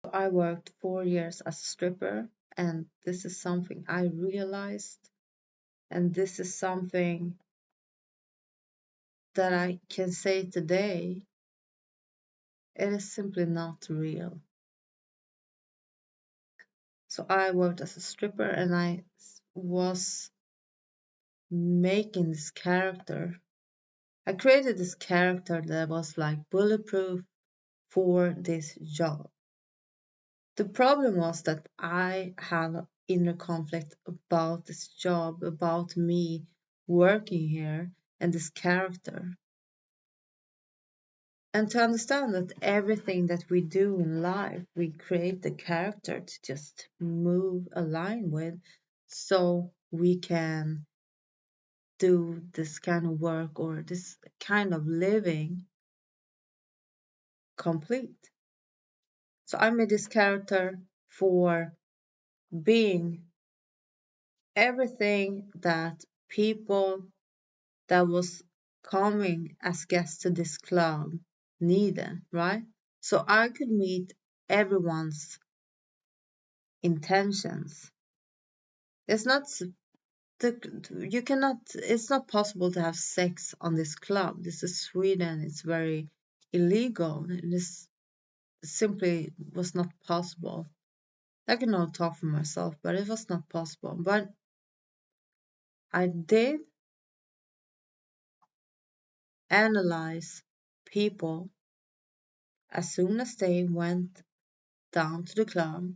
So I worked 4 years as a stripper, and this is something I realized, and this is something that I can say today. It is simply not real. So I worked as a stripper, and I was making this character. I created this character that was like bulletproof for this job. The problem was that I had inner conflict about this job, about me working here and this character. And to understand that everything that we do in life, we create the character to just move align with so we can do this kind of work or this kind of living complete. So I made this character for being everything that people that was coming as guests to this club needed, right? So I could meet everyone's intentions. It's not you cannot. It's not possible to have sex on this club. This is Sweden. It's very illegal. This simply was not possible. I can not talk for myself, but it was not possible. But I did analyze people as soon as they went down to the club,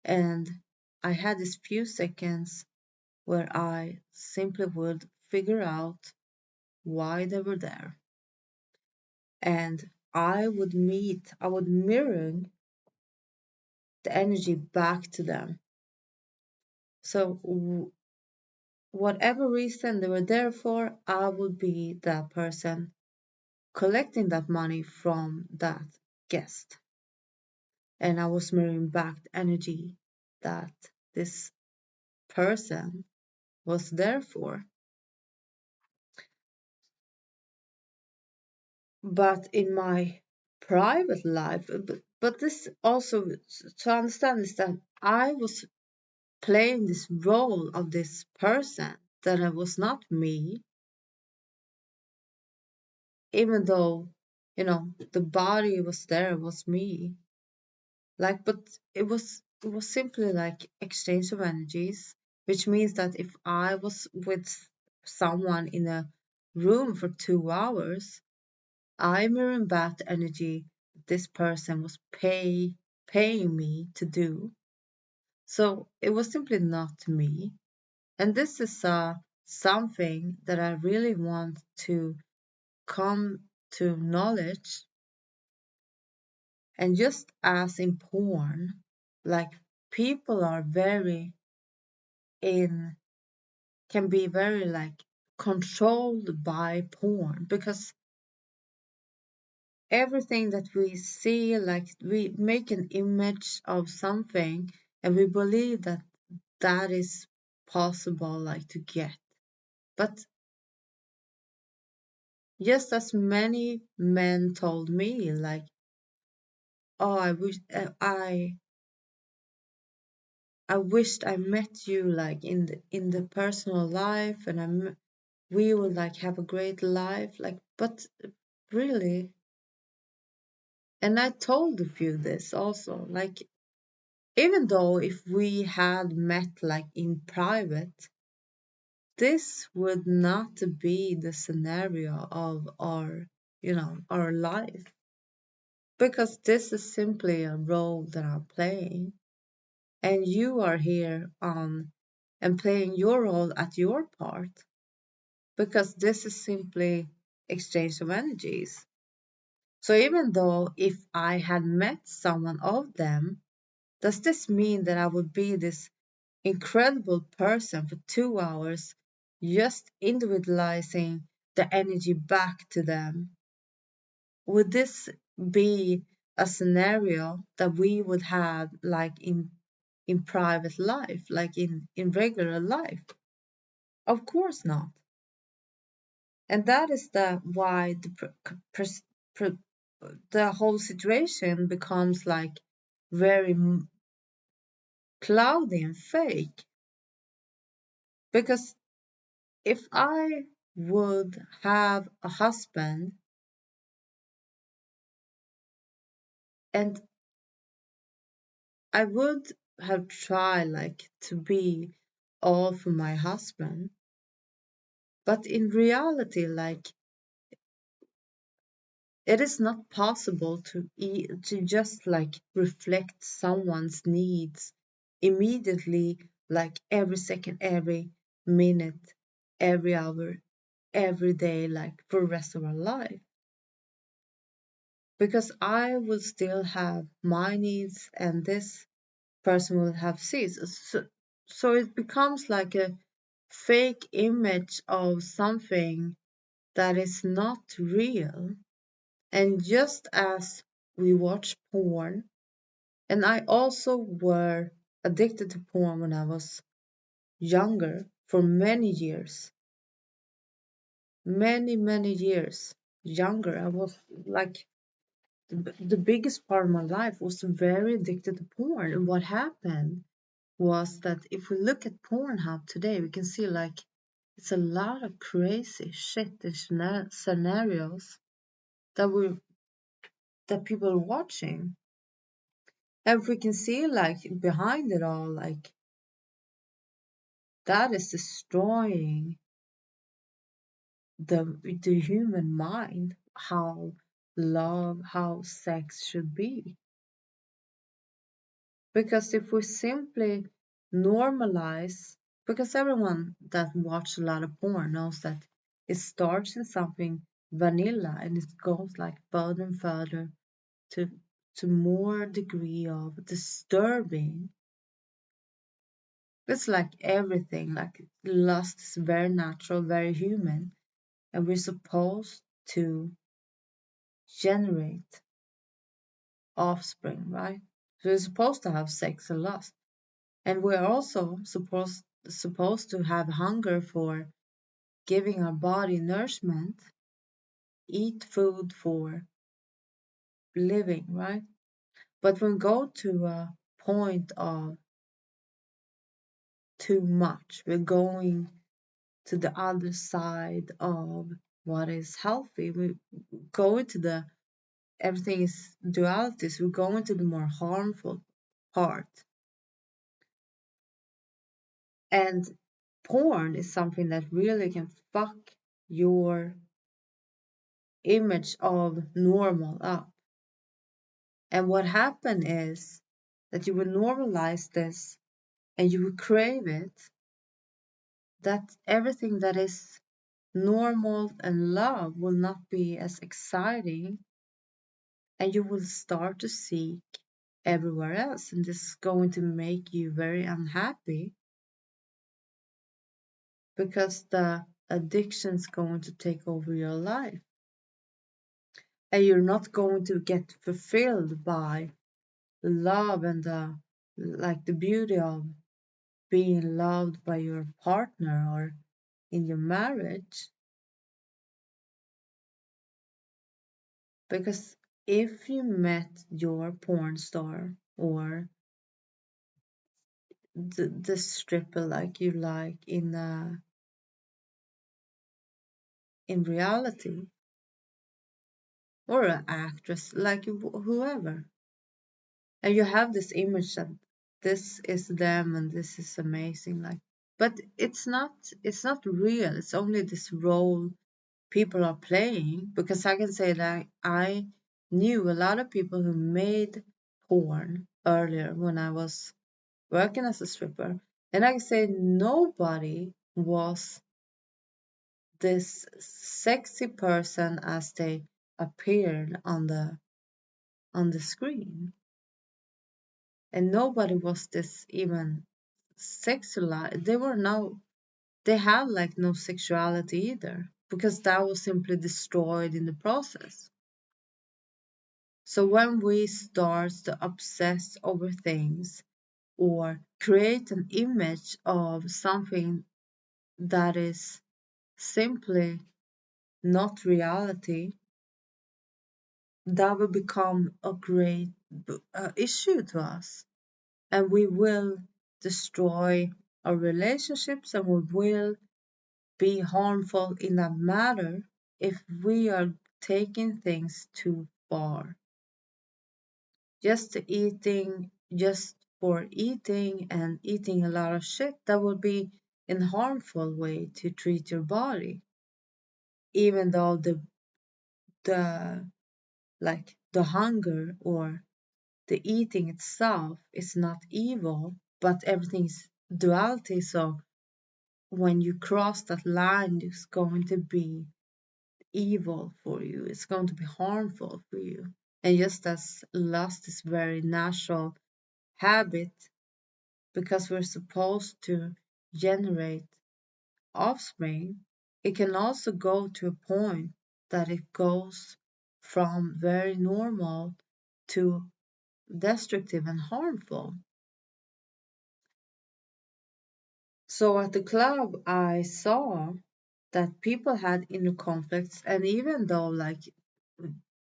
and I had these few seconds where I simply would figure out why they were there. And I would mirror the energy back to them. So, whatever reason they were there for, I would be that person collecting that money from that guest. And I was mirroring back the energy that this person was there for. But in my private life, but this also to understand is that I was playing this role of this person that it was not me, even though the body was there, it was me. Like, but it was simply like exchange of energies, which means that if I was with someone in a room for 2 hours, I mirror back the energy this person was paying me to do. So it was simply not me. And this is something that I really want to come to knowledge. And just as in porn, like people are very in can be very like controlled by porn because everything that we see, like we make an image of something and we believe that that is possible like to get. But just as many men told me like, oh, I wished I met you like in the personal life, and we would like have a great life, like, but really. And I told a few this also, like, even though if we had met like in private, this would not be the scenario of our life, because this is simply a role that I'm playing, and you are here on and playing your role at your part, because this is simply exchange of energies. So even though if I had met someone of them, does this mean that I would be this incredible person for 2 hours just individualizing the energy back to them? Would this be a scenario that we would have like in private life, like in regular life? Of course not. And that is why the whole situation becomes like very cloudy and fake. Because if I would have a husband and I would have tried like to be all for my husband, but in reality, like it is not possible to just like reflect someone's needs immediately, like every second, every minute, every hour, every day, like for the rest of our life. Because I will still have my needs and this person will have his. So it becomes like a fake image of something that is not real. And just as we watch porn, and I also were addicted to porn when I was younger for many years, many years younger. I was like the biggest part of my life was very addicted to porn. And what happened was that if we look at Pornhub today, we can see like it's a lot of crazy shit and scenarios that we that people are watching. And we can see like behind it all, like that is destroying the human mind, how love, how sex should be. Because if we simply normalize, because everyone that watches a lot of porn knows that it starts in something vanilla and it goes like further and further to more degree of disturbing. It's like everything, like lust is very natural, very human, and we're supposed to generate offspring, right? So we're supposed to have sex and lust. And we're also supposed to have hunger for giving our body nourishment, eat food for living, right? But when we go to a point of too much, we're going to the other side of what is healthy. We go into the everything is dualities. We go into the more harmful part. And porn is something that really can fuck your image of normal up. And what happened is that you will normalize this and you will crave it, that everything that is normal and love will not be as exciting, and you will start to seek everywhere else, and this is going to make you very unhappy because the addiction is going to take over your life, and you're not going to get fulfilled by love and the beauty of being loved by your partner or in your marriage. Because if you met your porn star or the stripper like you like in reality, or an actress like whoever, and you have this image that this is them and this is amazing, like, but it's not real. It's only this role people are playing. Because I can say that I knew a lot of people who made porn earlier when I was working as a stripper, and I can say nobody was this sexy person as they appeared on the screen, and nobody was this even sexualized. They had like no sexuality either, because that was simply destroyed in the process. So when we start to obsess over things or create an image of something that is simply not reality, that will become a great issue to us, and we will destroy our relationships, and we will be harmful in that matter if we are taking things too far. Just eating just for eating and eating a lot of shit, that would be in harmful way to treat your body, even though the the hunger or the eating itself is not evil, but everything's duality. So when you cross that line, it's going to be evil for you, it's going to be harmful for you. And just as lust is very natural habit, because we're supposed to generate offspring, it can also go to a point that it goes from very normal to destructive and harmful. So at the club, I saw that people had inner conflicts, and even though, like,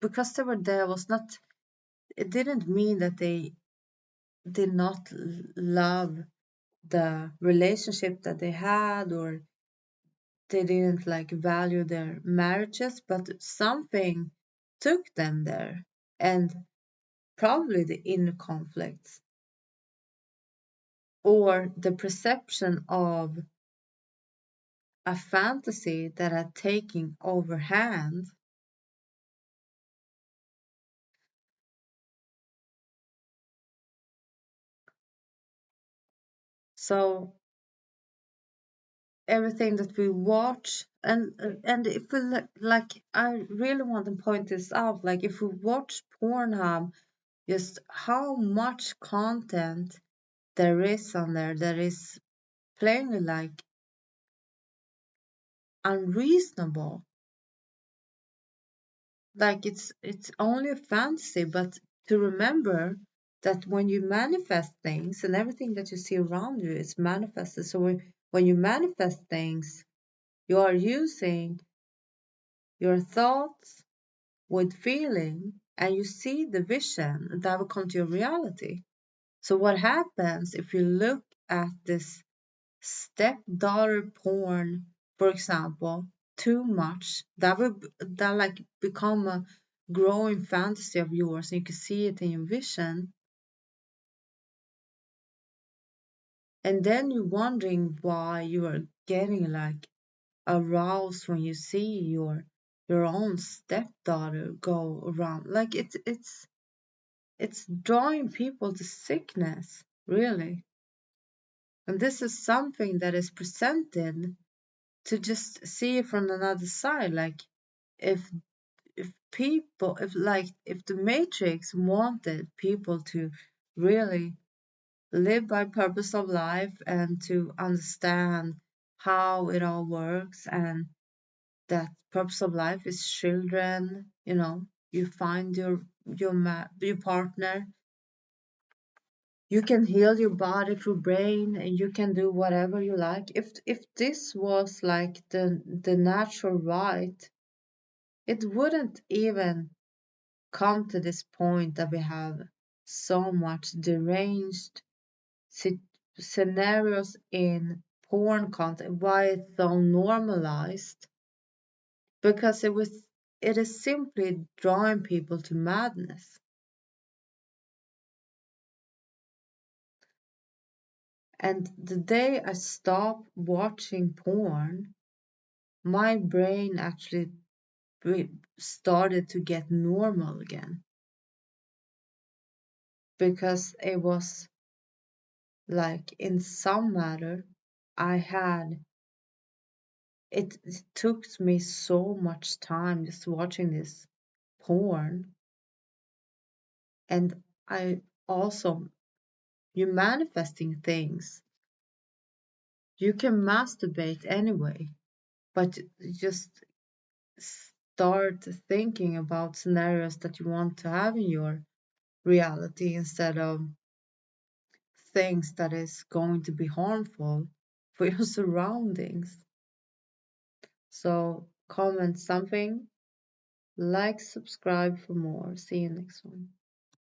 because they were there, was not, it didn't mean that they did not love the relationship that they had, or they didn't like value their marriages, but something took them there, and probably the inner conflicts or the perception of a fantasy that had taken overhand. So everything that we watch, and if we like, I really want to point this out, like if we watch Pornhub, just how much content there is on there that is plainly like unreasonable. Like it's only a fantasy, but to remember that when you manifest things, and everything that you see around you is manifested. So when you manifest things, you are using your thoughts with feeling, and you see the vision that will come to your reality. So what happens if you look at this stepdaughter porn, for example, too much, that like become a growing fantasy of yours, and you can see it in your vision, and then you're wondering why you are getting like aroused when you see your own stepdaughter go around. Like it's drawing people to sickness, really. And this is something that is presented to just see it from another side. Like if if the Matrix wanted people to really live by purpose of life and to understand how it all works, and that purpose of life is children, you find your partner, you can heal your body through brain, and you can do whatever you like. If this was like the natural right, it wouldn't even come to this point that we have so much deranged scenarios in porn content. Why it's so normalized? Because it is simply drawing people to madness. And the day I stopped watching porn, my brain actually started to get normal again, because it was like in some matter I had it took me so much time just watching this porn. And I also, you manifesting things, you can masturbate anyway, but just start thinking about scenarios that you want to have in your reality, instead of things that is going to be harmful for your surroundings. So comment something, like, subscribe for more. See you next one.